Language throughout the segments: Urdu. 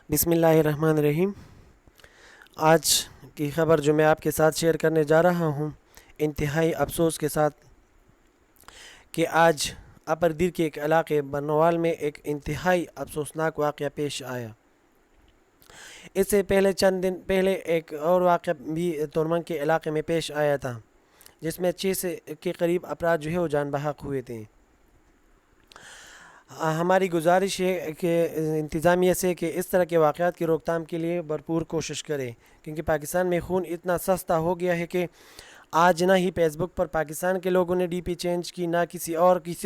بسم اللہ الرحمن الرحیم۔ آج کی خبر جو میں آپ کے ساتھ شیئر کرنے جا رہا ہوں، انتہائی افسوس کے ساتھ کہ آج اپردیر کے ایک علاقے برنوال میں ایک انتہائی افسوسناک واقعہ پیش آیا۔ اس سے پہلے چند دن پہلے ایک اور واقعہ بھی تورمنگ کے علاقے میں پیش آیا تھا، جس میں 6 کے قریب افراد جو ہے وہ جان بحق ہوئے تھے۔ ہماری گزارش ہے کہ انتظامیہ سے کہ اس طرح کے واقعات کی روک تھام کے لیے بھرپور کوشش کرے، کیونکہ پاکستان میں خون اتنا سستا ہو گیا ہے کہ آج نہ ہی فیس بک پر پاکستان کے لوگوں نے ڈی پی چینج کی، نہ کسی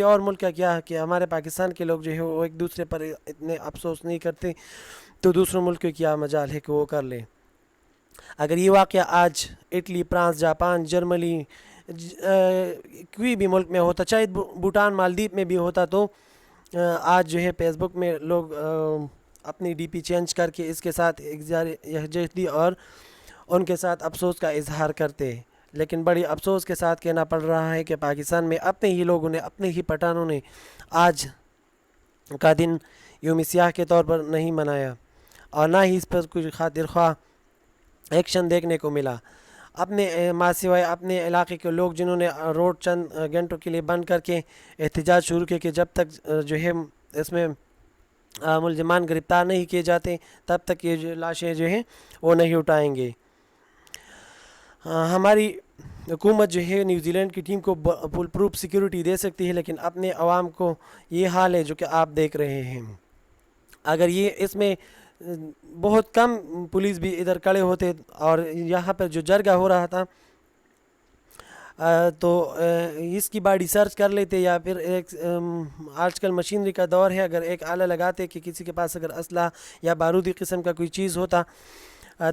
اور ملک کا کیا کہ ہمارے پاکستان کے لوگ جو ہے وہ ایک دوسرے پر اتنے افسوس نہیں کرتے، تو دوسروں ملک کی کیا مجال ہے کہ وہ کر لیں۔ اگر یہ واقعہ آج اٹلی، فرانس، جاپان، جرمنی کوئی بھی ملک میں ہوتا، چاہے بھوٹان، مالدیپ میں بھی ہوتا، تو آج جو ہے فیس بک میں لوگ اپنی ڈی پی چینج کر کے اس کے ساتھ اظہار یکجہتی اور ان کے ساتھ افسوس کا اظہار کرتے ہیں۔ لیکن بڑی افسوس کے ساتھ کہنا پڑ رہا ہے کہ پاکستان میں اپنے ہی لوگوں نے، اپنے ہی پٹھانوں نے آج کا دن یوم سیاہ کے طور پر نہیں منایا، اور نہ ہی اس پر کچھ خاطر خواہ ایکشن دیکھنے کو ملا۔ اپنے ماں سوائے اپنے علاقے کے لوگ جنہوں نے روڈ چند گھنٹوں کے لیے بند کر کے احتجاج شروع کیا کہ جب تک جو ہے اس میں ملزمان گرفتار نہیں کیے جاتے تب تک یہ جو لاشیں جو ہیں وہ نہیں اٹھائیں گے۔ ہماری حکومت جو ہے نیوزی لینڈ کی ٹیم کو فل پروف سیکیورٹی دے سکتی ہے، لیکن اپنے عوام کو یہ حال ہے جو کہ آپ دیکھ رہے ہیں۔ اگر یہ اس میں بہت کم پولیس بھی ادھر کھڑے ہوتے اور یہاں پر جو جرگہ ہو رہا تھا تو اس کی باڈی سرچ کر لیتے، یا پھر ایک آج کل مشینری کا دور ہے، اگر ایک آلہ لگاتے کہ کسی کے پاس اگر اسلحہ یا بارودی قسم کا کوئی چیز ہوتا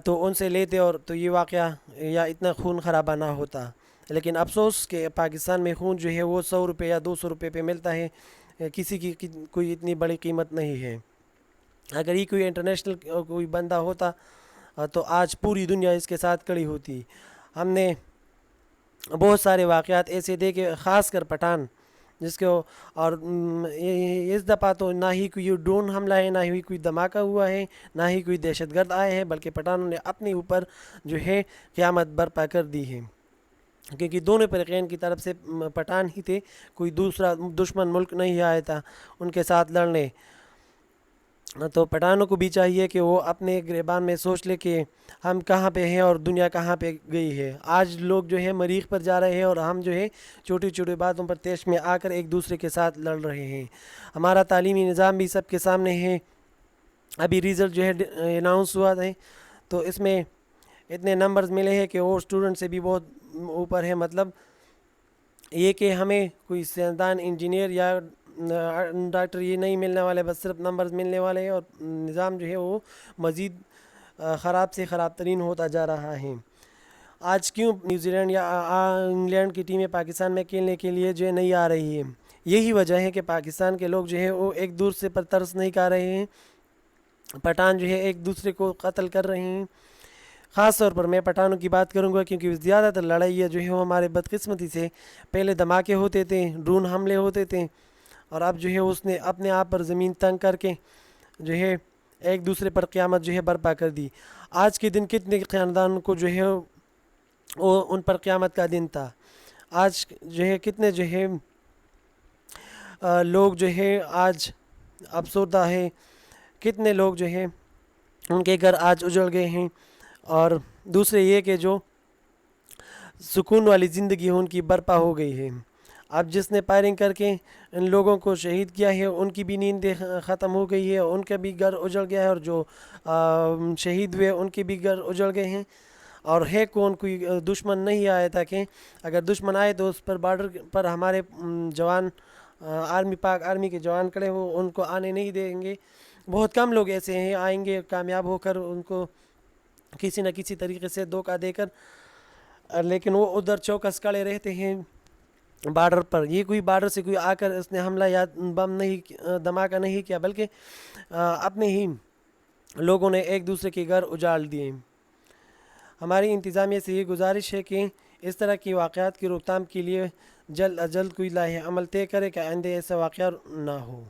تو ان سے لیتے، اور تو یہ واقعہ یا اتنا خون خرابہ نہ ہوتا۔ لیکن افسوس کہ پاکستان میں خون جو ہے وہ 100 روپے یا 200 روپے پہ ملتا ہے، کسی کی کوئی اتنی بڑی قیمت نہیں ہے۔ اگر یہ کوئی انٹرنیشنل کوئی بندہ ہوتا تو آج پوری دنیا اس کے ساتھ کھڑی ہوتی۔ ہم نے بہت سارے واقعات ایسے دیکھے، خاص کر پٹھان، جس کو اور اس دفعہ تو نہ ہی کوئی ڈرون حملہ ہے، نہ ہی کوئی دھماکہ ہوا ہے، نہ ہی کوئی دہشت گرد آئے ہیں، بلکہ پٹھانوں نے اپنے اوپر جو ہے قیامت برپا کر دی ہے، کیونکہ دونوں فریقین کی طرف سے پٹھان ہی تھے، کوئی دوسرا دشمن ملک نہیں آیا تھا ان کے ساتھ لڑنے۔ تو پٹھانوں کو بھی چاہیے کہ وہ اپنے گریبان میں سوچ لے کہ ہم کہاں پہ ہیں اور دنیا کہاں پہ گئی ہے۔ آج لوگ جو ہے مریخ پر جا رہے ہیں اور ہم جو ہے چھوٹی چھوٹی باتوں پر طیش میں آ کر ایک دوسرے کے ساتھ لڑ رہے ہیں۔ ہمارا تعلیمی نظام بھی سب کے سامنے ہے، ابھی ریزلٹ جو ہے اناؤنس ہوا ہے، تو اس میں اتنے نمبرز ملے ہیں کہ وہ اسٹوڈنٹ سے بھی بہت اوپر ہے۔ مطلب یہ کہ ہمیں کوئی سائنسدان، انجینئر یا ڈاکٹر یہ نہیں ملنے والے، بس صرف نمبرز ملنے والے ہیں، اور نظام جو ہے وہ مزید خراب سے خراب ترین ہوتا جا رہا ہے۔ آج کیوں نیوزی لینڈ یا انگلینڈ کی ٹیمیں پاکستان میں کھیلنے کے لیے جو ہے نہیں آ رہی ہیں؟ یہی وجہ ہے کہ پاکستان کے لوگ جو ہے وہ ایک دوسرے پر ترس نہیں کھا رہے ہیں، پٹھان جو ہے ایک دوسرے کو قتل کر رہے ہیں۔ خاص طور پر میں پٹھانوں کی بات کروں گا، کیونکہ زیادہ تر لڑائیاں جو ہے وہ ہمارے بدقسمتی سے پہلے دھماکے ہوتے تھے، ڈرون حملے ہوتے تھے، اور اب جو ہے اس نے اپنے آپ پر زمین تنگ کر کے جو ہے ایک دوسرے پر قیامت جو ہے برپا کر دی۔ آج کے دن کتنے خاندان کو جو ہے وہ ان پر قیامت کا دن تھا۔ آج جو ہے کتنے جو ہے لوگ جو ہے آج افسردہ ہے، کتنے لوگ جو ہے ان کے گھر آج اجڑ گئے ہیں، اور دوسرے یہ کہ جو سکون والی زندگی ان کی برپا ہو گئی ہے۔ اب جس نے فائرنگ کر کے ان لوگوں کو شہید کیا ہے ان کی بھی نیندیں ختم ہو گئی ہے، ان کا بھی گھر اجڑ گیا ہے، اور جو شہید ہوئے ان کے بھی گھر اجڑ گئے ہیں۔ اور ہے کون، کوئی دشمن نہیں آیا تھا کہ اگر دشمن آئے تو اس پر بارڈر پر ہمارے جوان پاک آرمی کے جوان کھڑے ہو، ان کو آنے نہیں دیں گے۔ بہت کم لوگ ایسے ہیں آئیں گے کامیاب ہو کر ان کو کسی نہ کسی طریقے سے دھوکہ دے کر، لیکن وہ ادھر چوکس کھڑے رہتے ہیں بارڈر پر۔ یہ کوئی بارڈر سے کوئی آ کر اس نے حملہ یا بم نہیں، دھماکہ نہیں کیا، بلکہ اپنے ہی لوگوں نے ایک دوسرے کے گھر اجاڑ دیے۔ ہماری انتظامیہ سے یہ گزارش ہے کہ اس طرح کی واقعات کی روک تھام کے لیے جلد از جلد کوئی لائحہ عمل طے کرے کہ آئندہ ایسا واقعہ نہ ہو۔